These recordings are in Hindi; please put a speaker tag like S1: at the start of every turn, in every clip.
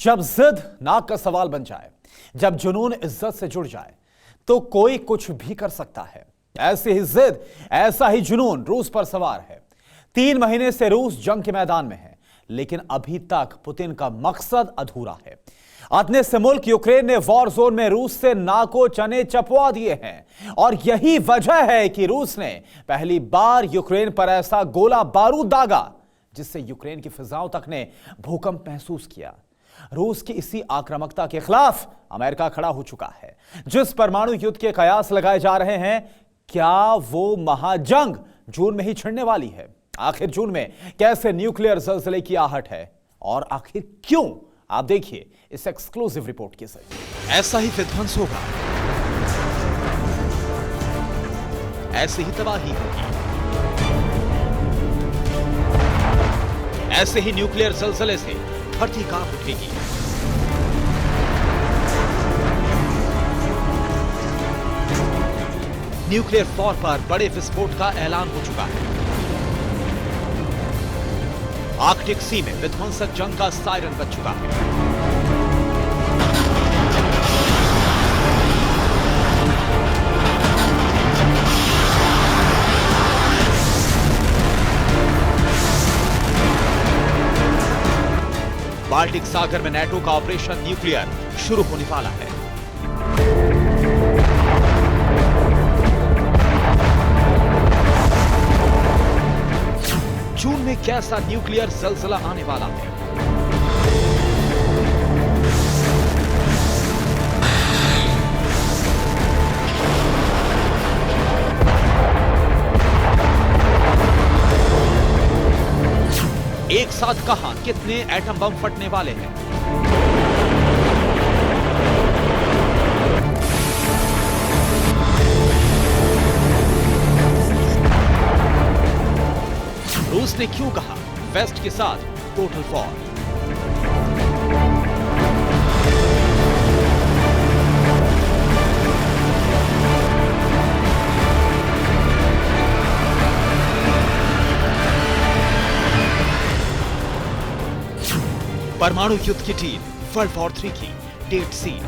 S1: जब जिद नाक का सवाल बन जाए, जब जुनून इज्जत से जुड़ जाए, तो कोई कुछ भी कर सकता है। ऐसी ही जिद, ऐसा ही जुनून रूस पर सवार है। 3 महीने से रूस जंग के मैदान में है, लेकिन अभी तक पुतिन का मकसद अधूरा है। अपने से मुल्क यूक्रेन ने वॉर जोन में रूस से नाको चने चपवा दिए हैं, और यही वजह है कि रूस ने पहली बार यूक्रेन पर ऐसा गोला बारूद दागा जिससे यूक्रेन की फिजाओं तक ने भूकंप महसूस किया। रूस की इसी आक्रामकता के खिलाफ अमेरिका खड़ा हो चुका है। जिस परमाणु युद्ध के कयास लगाए जा रहे हैं, क्या वो महाजंग जून में ही छिड़ने वाली है? आखिर जून में कैसे न्यूक्लियर ज़लज़ले की आहट है, और आखिर क्यों? आप देखिए इस एक्सक्लूसिव रिपोर्ट के जरिए।
S2: ऐसा ही विध्वंस होगा, ऐसे ही तबाही होगी, ऐसे ही न्यूक्लियर ज़लज़ले से धरती कांप उठेगी। न्यूक्लियर वॉर पर बड़े विस्फोट का ऐलान हो चुका है। आर्कटिक सी में विध्वंसक जंग का सायरन बज चुका है। बाल्टिक सागर में नेटो का ऑपरेशन न्यूक्लियर शुरू होने वाला है। जून में कैसा न्यूक्लियर ज़लज़ला आने वाला है? एक साथ कहां कितने एटम बम फटने वाले हैं? रूस ने क्यों कहा वेस्ट के साथ टोटल वॉर? परमाणु युद्ध की टीम वर्ल्ड वॉर 3 की डेट सीन।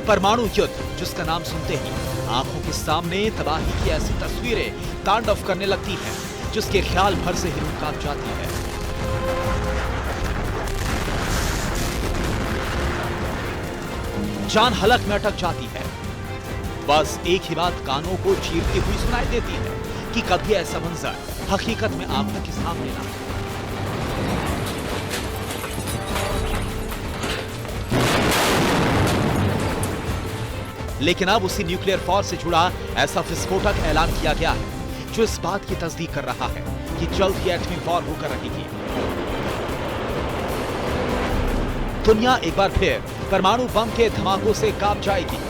S2: परमाणु युद्ध जिसका नाम सुनते ही आंखों के सामने तबाही की ऐसी तस्वीरें तांडव करने लगती हैं, जिसके ख्याल भर से ही रूह कांप जाती है। जान हलक में अटक जाती है। बस एक ही बात कानों को चीरती हुई सुनाई देती है कि कभी ऐसा मंजर हकीकत में आंखों के सामने ना हो। लेकिन अब उसी न्यूक्लियर वॉर से जुड़ा ऐसा विस्फोटक ऐलान किया गया है जो इस बात की तस्दीक कर रहा है कि जल्द ही एटमी वॉर होकर रहेगी। दुनिया एक बार फिर परमाणु बम के धमाकों से कांप जाएगी।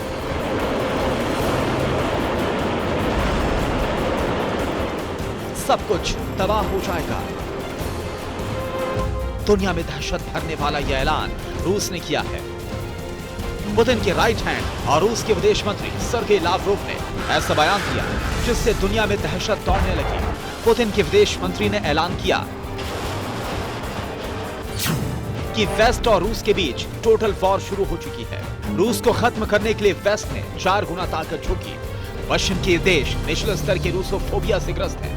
S2: सब कुछ तबाह हो जाएगा। दुनिया में दहशत भरने वाला यह ऐलान रूस ने किया है। पुतिन के राइट हैंड और रूस के विदेश मंत्री सर्गेई लावरोव ने ऐसा बयान दिया जिससे दुनिया में दहशत दौड़ने लगी। पुतिन के विदेश मंत्री ने ऐलान किया कि वेस्ट और रूस के बीच टोटल वॉर शुरू हो चुकी है। रूस को खत्म करने के लिए वेस्ट ने 4 गुना ताकत झोंकी। पश्चिम के देश निचले स्तर के रूसोफोबिया से ग्रस्त हैं।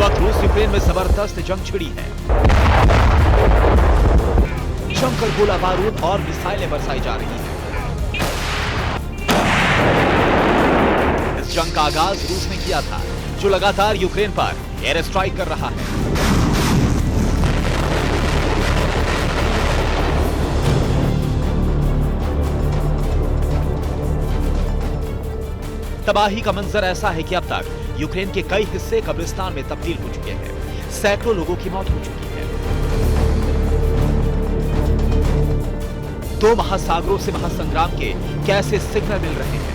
S2: वक्त रूस यूक्रेन में जबरदस्त जंग छिड़ी है। जमकर गोला बारूद और मिसाइलें बरसाई जा रही हैं। इस जंग का आगाज रूस ने किया था, जो लगातार यूक्रेन पर एयर स्ट्राइक कर रहा है। तबाही का मंजर ऐसा है कि अब तक यूक्रेन के कई हिस्से कब्रिस्तान में तब्दील हो चुके हैं। सैकड़ों लोगों की मौत हो चुकी है। 2 महासागरों से महासंग्राम के कैसे सिग्नल मिल रहे हैं।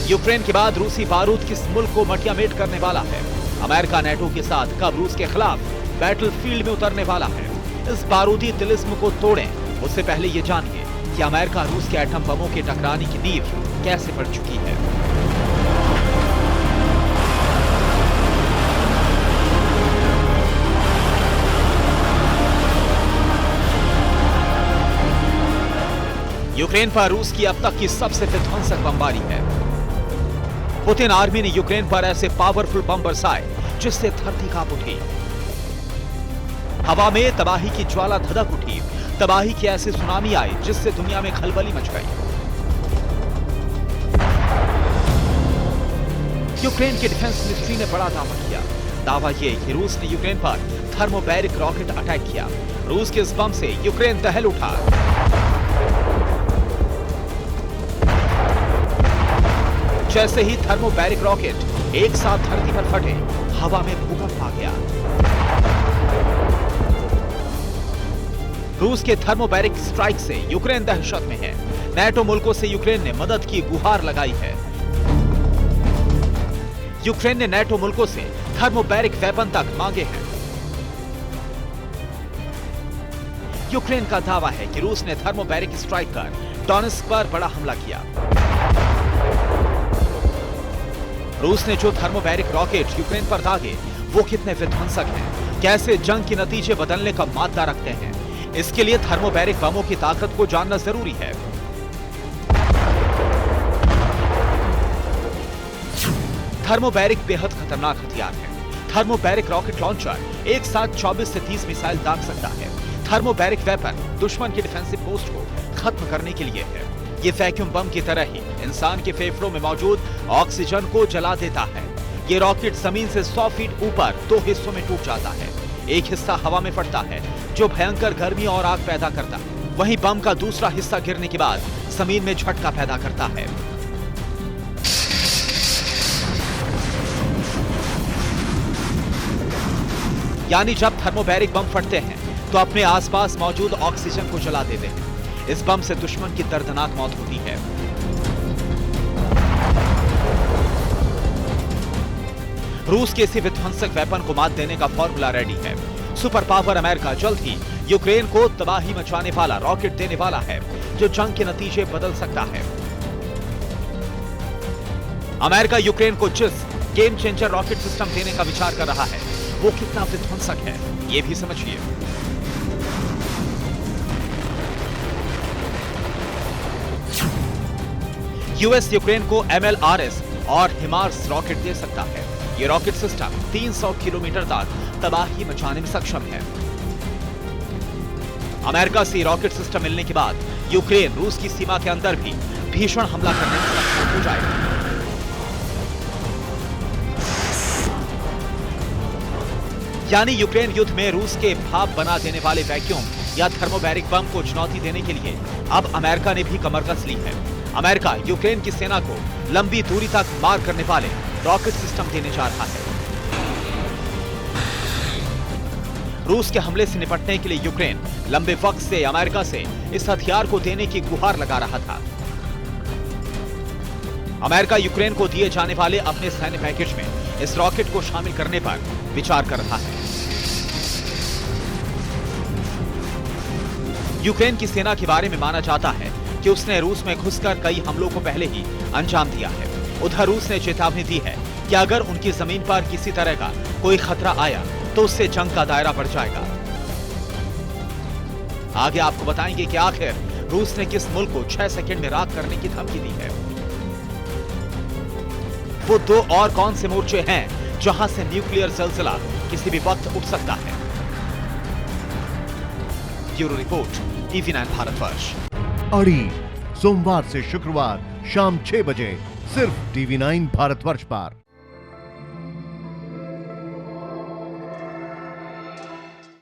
S2: यूक्रेन के बाद रूसी बारूद किस मुल्क को मटियामेट करने वाला है। अमेरिका नेटो के साथ कब रूस के खिलाफ बैटलफील्ड में उतरने वाला है। इस बारूदी तिलिस्म को तोड़ें, उससे पहले ये जानिए कि अमेरिका रूस के एटम बमों के टकराने की नींव कैसे पड़ चुकी है। यूक्रेन पर रूस की अब तक की सबसे विध्वंसक बमबारी है। पुतिन आर्मी ने यूक्रेन पर ऐसे पावरफुल बम बरसाए जिससे धरती कांप उठी। हवा में तबाही की ज्वाला धधक उठी, तबाही की ऐसी सुनामी आई जिससे दुनिया में खलबली मच गई। यूक्रेन की डिफेंस मिनिस्ट्री ने बड़ा दावा किया। दावा यह कि रूस ने यूक्रेन पर थर्मोबैरिक रॉकेट अटैक किया। रूस के इस बम से यूक्रेन दहल उठा। जैसे ही थर्मोबैरिक रॉकेट एक साथ धरती पर फटे, हवा में भूकंप आ गया। रूस के थर्मोबैरिक स्ट्राइक से यूक्रेन दहशत में है। नेटो मुल्कों से यूक्रेन ने मदद की गुहार लगाई है। यूक्रेन ने नेटो मुल्कों से थर्मोबैरिक वेपन तक मांगे हैं। यूक्रेन का दावा है कि रूस ने थर्मोबैरिक स्ट्राइक कर डोनेत्स्क पर बड़ा हमला किया। रूस ने जो थर्मोबैरिक रॉकेट यूक्रेन पर दागे वो कितने विध्वंसक हैं, कैसे जंग के नतीजे बदलने का मादा रखते हैं, इसके लिए थर्मोबैरिक बमों की ताकत को जानना जरूरी है। थर्मोबैरिक बेहद खतरनाक हथियार है। थर्मोबैरिक रॉकेट लॉन्चर एक साथ 24 से 30 मिसाइल दाग सकता है। थर्मोबैरिक वेपन दुश्मन की डिफेंसिव पोस्ट को खत्म करने के लिए है। ये वैक्यूम बम की तरह ही इंसान के फेफड़ों में मौजूद ऑक्सीजन को जला देता है। ये रॉकेट जमीन से 100 फीट ऊपर 2 हिस्सों में टूट जाता है। एक हिस्सा हवा में फटता है जो भयंकर गर्मी और आग पैदा करता है। वहीं बम का दूसरा हिस्सा गिरने के बाद जमीन में झटका पैदा करता है। यानी जब थर्मोबैरिक बम फटते हैं तो अपने आसपास मौजूद ऑक्सीजन को जला देते हैं। इस बम से दुश्मन की दर्दनाक मौत होती है। रूस के इसी विध्वंसक वेपन को मात देने का फॉर्मूला रेडी है। सुपर पावर अमेरिका जल्द ही यूक्रेन को तबाही मचाने वाला रॉकेट देने वाला है जो जंग के नतीजे बदल सकता है। अमेरिका यूक्रेन को जिस गेम चेंजर रॉकेट सिस्टम देने का विचार कर रहा है वो कितना विध्वंसक है ये भी समझिए। यूएस यूक्रेन को MLRS और हिमार्स रॉकेट दे सकता है। यह रॉकेट सिस्टम 300 किलोमीटर तक तबाही मचाने में सक्षम है। अमेरिका से रॉकेट सिस्टम मिलने के बाद यूक्रेन रूस की सीमा के अंदर भी भीषण हमला करने में सक्षम हो जाएगा। यानी यूक्रेन युद्ध में रूस के भाप बना देने वाले वैक्यूम या थर्मोबैरिक बम को चुनौती देने के लिए अब अमेरिका ने भी कमर कस ली है। अमेरिका यूक्रेन की सेना को लंबी दूरी तक मार करने वाले रॉकेट सिस्टम देने जा रहा है। रूस के हमले से निपटने के लिए यूक्रेन लंबे वक्त से अमेरिका से इस हथियार को देने की गुहार लगा रहा था। अमेरिका यूक्रेन को दिए जाने वाले अपने सैन्य पैकेज में इस रॉकेट को शामिल करने पर विचार कर रहा है। यूक्रेन की सेना के बारे में माना जाता है कि उसने रूस में घुसकर कई हमलों को पहले ही अंजाम दिया है। उधर रूस ने चेतावनी दी है कि अगर उनकी जमीन पर किसी तरह का कोई खतरा आया तो उससे जंग का दायरा बढ़ जाएगा। आगे आपको बताएंगे कि आखिर रूस ने किस मुल्क को 6 सेकंड में राख करने की धमकी दी है। वो 2 और कौन से मोर्चे हैं जहां से न्यूक्लियर ज़लज़ला किसी भी वक्त उठ सकता है। Bureau report, TV9 Bharatvarsh.
S3: अड़ी सोमवार से शुक्रवार शाम 6 बजे सिर्फ TV9 भारतवर्ष पर।